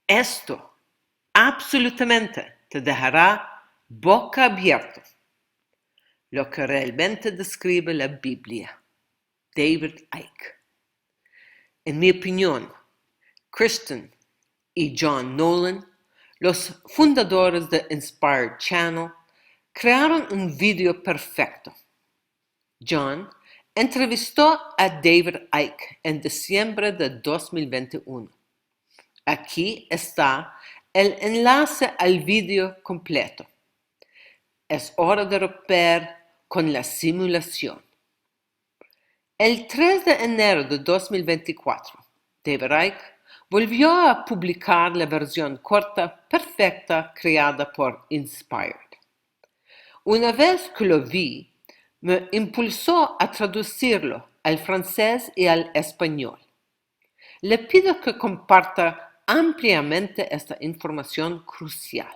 Esto absolutamente te dejará boquiabierto. Lo que realmente describe la Biblia. David Icke. En mi opinión, Kristin y Jean Nolan, los fundadores de Inspired Channel, crearon un vídeo perfecto. John entrevistó a David Icke en diciembre de 2021. Aquí está el enlace al vídeo completo. Es hora de romper con la simulación. El 3 de enero de 2024, David Icke volvió a publicar la versión corta, perfecta, creada por Inspired. Una vez que lo vi, me impulsó a traducirlo al francés y al español. Le pido que comparta ampliamente esta información crucial.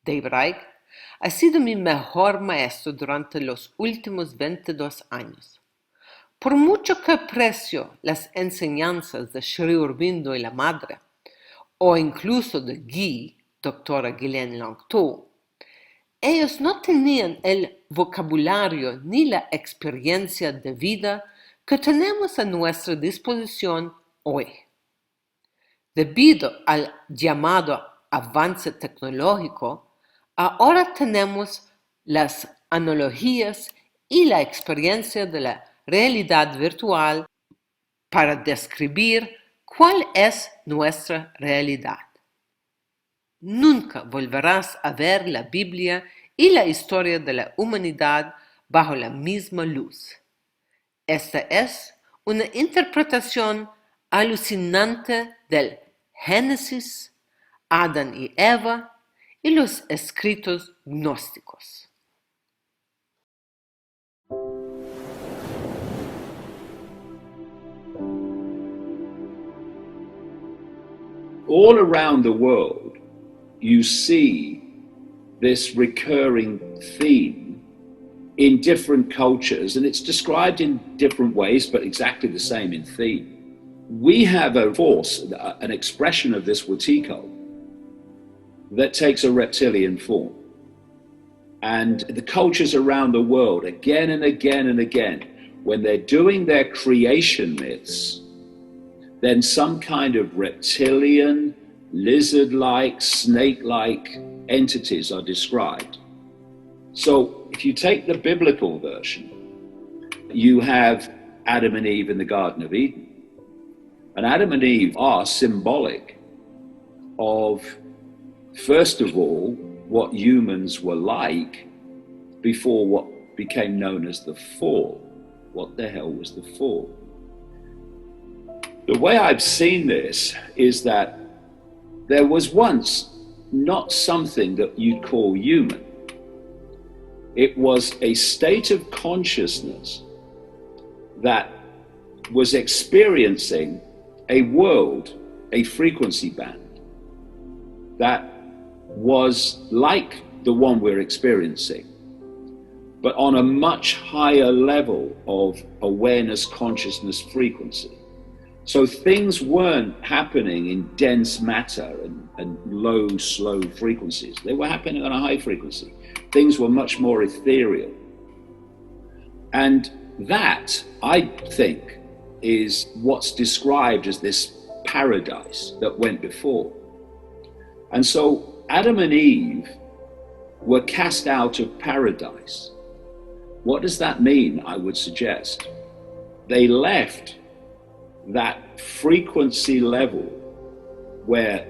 David Icke ha sido mi mejor maestro durante los últimos 22 años. Por mucho que aprecio las enseñanzas de Aurobindo y la Madre, o incluso de Ghis, doctora Ghislaine Lanctôt, ellos no tenían el vocabulario ni la experiencia de vida que tenemos a nuestra disposición hoy. Debido al llamado avance tecnológico, ahora tenemos las analogías y la experiencia de la realidad virtual para describir cuál es nuestra realidad. Nunca volverás a ver la Biblia y la historia de la humanidad bajo la misma luz. Esta es una interpretación alucinante del Génesis, Adán y Eva y los escritos gnósticos. All around the world, you see this recurring theme in different cultures, and it's described in different ways, but exactly the same in theme. We have a force, an expression of this Wetiko that takes a reptilian form. And the cultures around the world, again and again and again, when they're doing their creation myths, then some kind of reptilian, lizard-like, snake-like entities are described. So if you take the biblical version, you have Adam and Eve in the Garden of Eden. And Adam and Eve are symbolic of, first of all, what humans were like before what became known as the fall. What the hell was the fall? The way I've seen this is that there was once not something that you'd call human. It was a state of consciousness that was experiencing a world, a frequency band that was like the one we're experiencing, but on a much higher level of awareness, consciousness, frequency. So things weren't happening in dense matter and low, slow frequencies. They were happening on a high frequency. Things were much more ethereal. And that, I think, is what's described as this paradise that went before. And so Adam and Eve were cast out of paradise. What does that mean, I would suggest? They left that frequency level where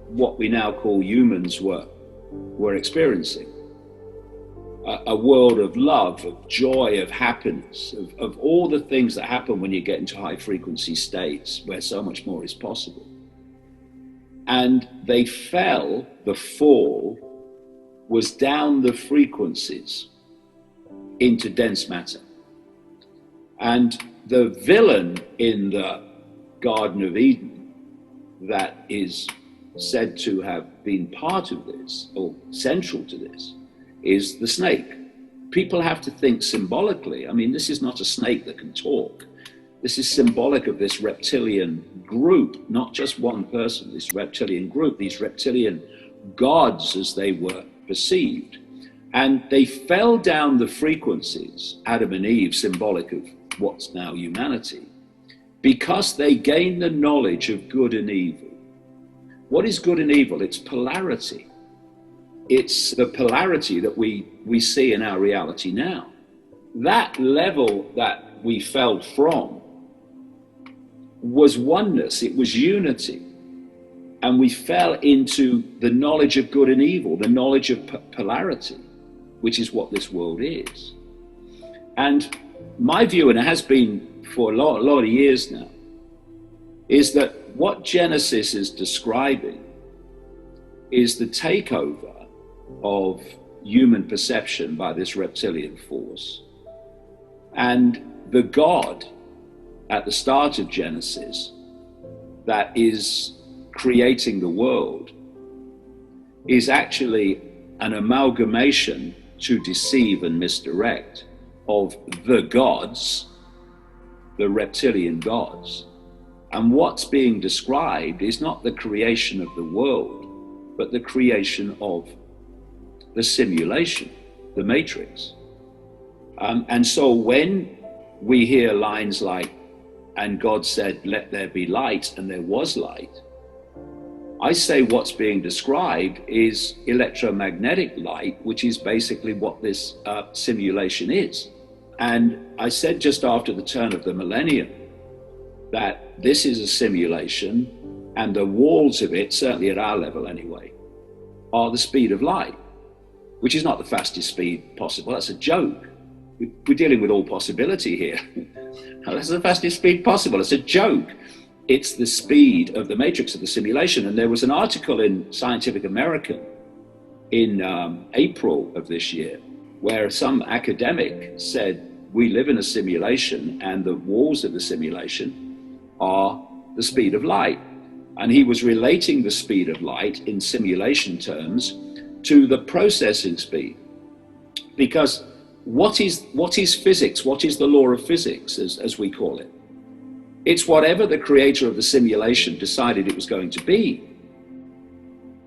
what we now call humans were experiencing. A world of love, of joy, of happiness, of all the things that happen when you get into high frequency states where so much more is possible. And they fell, the fall was down the frequencies into dense matter. And the villain in the Garden of Eden that is said to have been part of this, or central to this, is the snake. People have to think symbolically. I mean, this is not a snake that can talk. This is symbolic of this reptilian group, not just one person, this reptilian group, these reptilian gods as they were perceived. And they fell down the frequencies, Adam and Eve, symbolic of what's now humanity, because they gained the knowledge of good and evil. What is good and evil? It's polarity. It's the polarity that we see in our reality now. That level that we fell from was oneness, it was unity. And we fell into the knowledge of good and evil, the knowledge of polarity, which is what this world is. And my view, and it has been for a lot of years now, is that what Genesis is describing is the takeover of human perception by this reptilian force. And the God at the start of Genesis that is creating the world is actually an amalgamation to deceive and misdirect of the gods, the reptilian gods. And what's being described is not the creation of the world, but the creation of the simulation, the matrix. And so when we hear lines like, and God said, let there be light, and there was light, I say what's being described is electromagnetic light, which is basically what this simulation is. And I said just after the turn of the millennium that this is a simulation, and the walls of it, certainly at our level anyway, are the speed of light, which is not the fastest speed possible. That's a joke. We're dealing with all possibility here. That's the fastest speed possible. It's a joke. It's the speed of the matrix of the simulation. And there was an article in Scientific American in April of this year where some academic said, we live in a simulation and the walls of the simulation are the speed of light. And he was relating the speed of light in simulation terms to the processing speed. Because what is physics? What is the law of physics, as we call it? It's whatever the creator of the simulation decided it was going to be.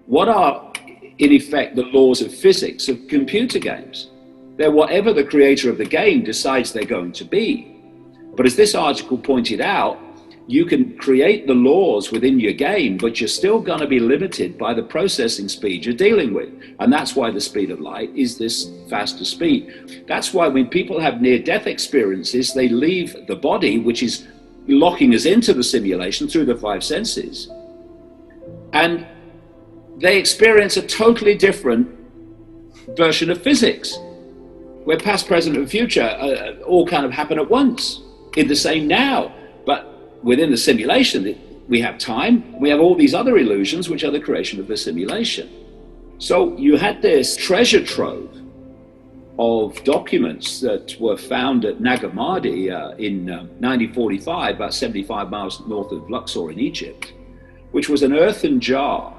What are, in effect, the laws of physics of computer games? They're whatever the creator of the game decides they're going to be. But as this article pointed out, you can create the laws within your game, but you're still going to be limited by the processing speed you're dealing with. And that's why the speed of light is this faster speed. That's why when people have near-death experiences, they leave the body, which is locking us into the simulation through the five senses, and they experience a totally different version of physics, where past, present, and future all kind of happen at once in the same now. But within the simulation, we have time, we have all these other illusions, which are the creation of the simulation. So you had this treasure trove of documents that were found at Nag Hammadi in 1945, about 75 miles north of Luxor in Egypt, which was an earthen jar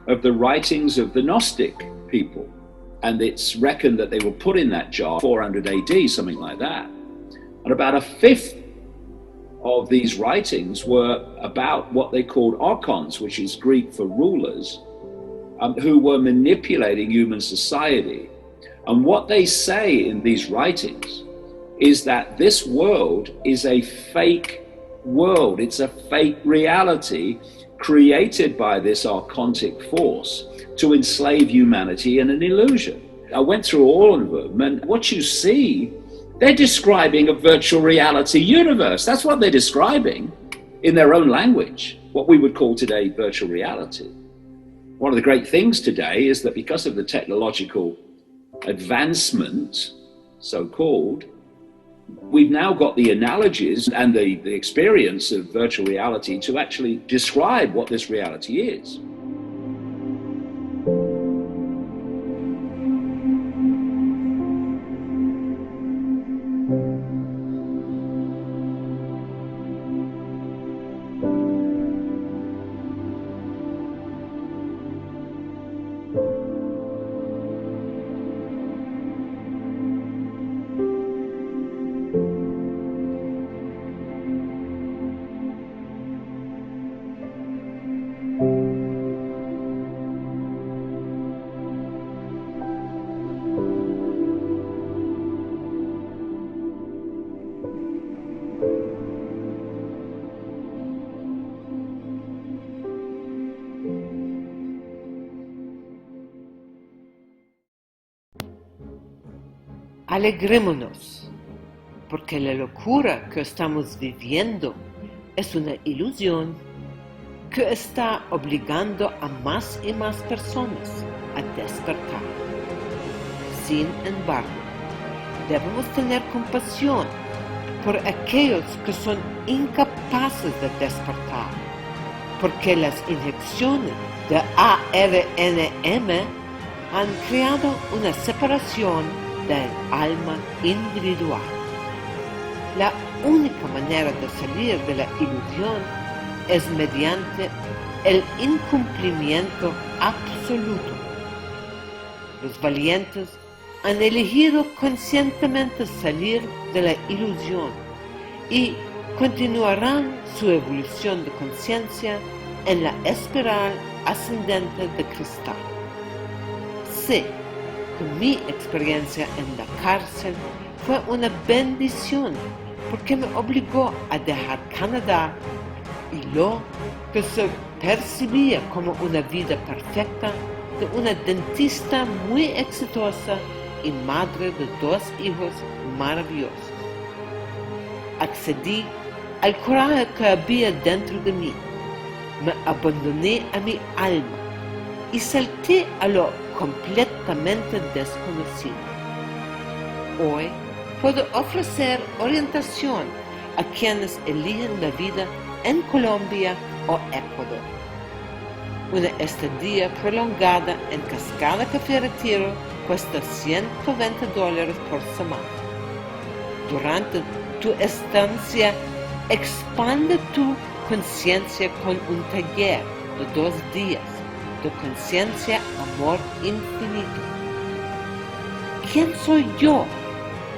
of the writings of the Gnostic people. And it's reckoned that they were put in that jar 400 AD, something like that. And about a fifth of these writings were about what they called archons, which is Greek for rulers, who were manipulating human society. And what they say in these writings is that this world is a fake world. It's a fake reality created by this archontic force to enslave humanity in an illusion. I went through all of them, and what you see, they're describing a virtual reality universe. That's what they're describing in their own language, what we would call today virtual reality. One of the great things today is that because of the technological advancement, so-called, we've now got the analogies and the experience of virtual reality to actually describe what this reality is. Alegrémonos, porque la locura que estamos viviendo es una ilusión que está obligando a más y más personas a despertar. Sin embargo, debemos tener compasión por aquellos que son incapaces de despertar, porque las inyecciones de ARNM han creado una separación del alma individual. La única manera de salir de la ilusión es mediante el incumplimiento absoluto. Los valientes han elegido conscientemente salir de la ilusión y continuarán su evolución de conciencia en la espiral ascendente de cristal. Sé que mi experiencia en la cárcel fue una bendición porque me obligó a dejar Canadá y lo que se percibía como una vida perfecta de una dentista muy exitosa y madre de 2 hijos maravillosos. Accedí al coraje que había dentro de mí, me abandoné a mi alma y salté a lo completamente desconocido. Hoy puedo ofrecer orientación a quienes eligen la vida en Colombia o Ecuador. Una estadía prolongada en Cascada Café Retiro cuesta $120 por semana. Durante tu estancia, expande tu conciencia con un taller de 2 días de conciencia, amor infinito. ¿Quién soy yo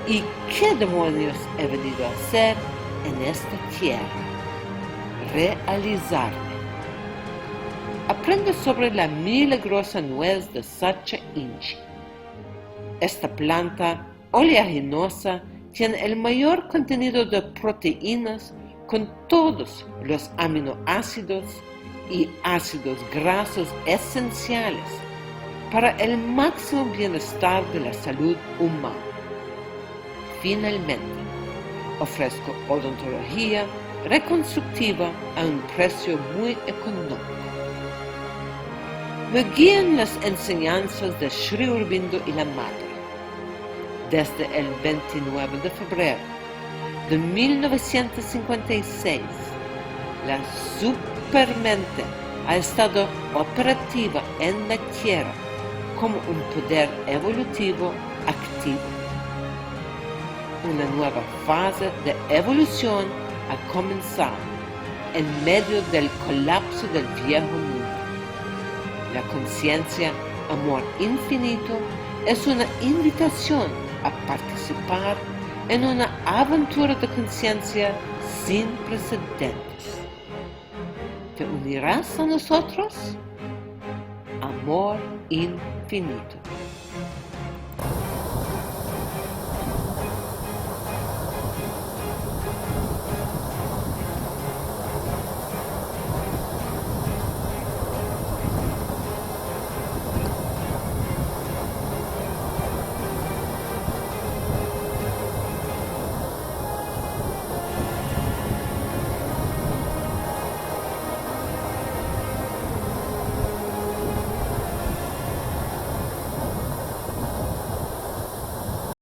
y qué demonios he venido a hacer en esta tierra? Realizarme. Aprende sobre la milagrosa nuez de Sacha Inchi. Esta planta oleaginosa tiene el mayor contenido de proteínas con todos los aminoácidos y ácidos grasos esenciales para el máximo bienestar de la salud humana. Finalmente, ofrezco odontología reconstructiva a un precio muy económico. Me guían las enseñanzas de Sri Aurobindo y la Madre. Desde el 29 de febrero de 1956, la supermente ha estado operativa en la Tierra como un poder evolutivo activo. Una nueva fase de evolución ha comenzado en medio del colapso del viejo mundo. La conciencia, amor infinito, es una invitación a participar en una aventura de conciencia sin precedentes. ¿Te unirás a nosotros? Amor infinito.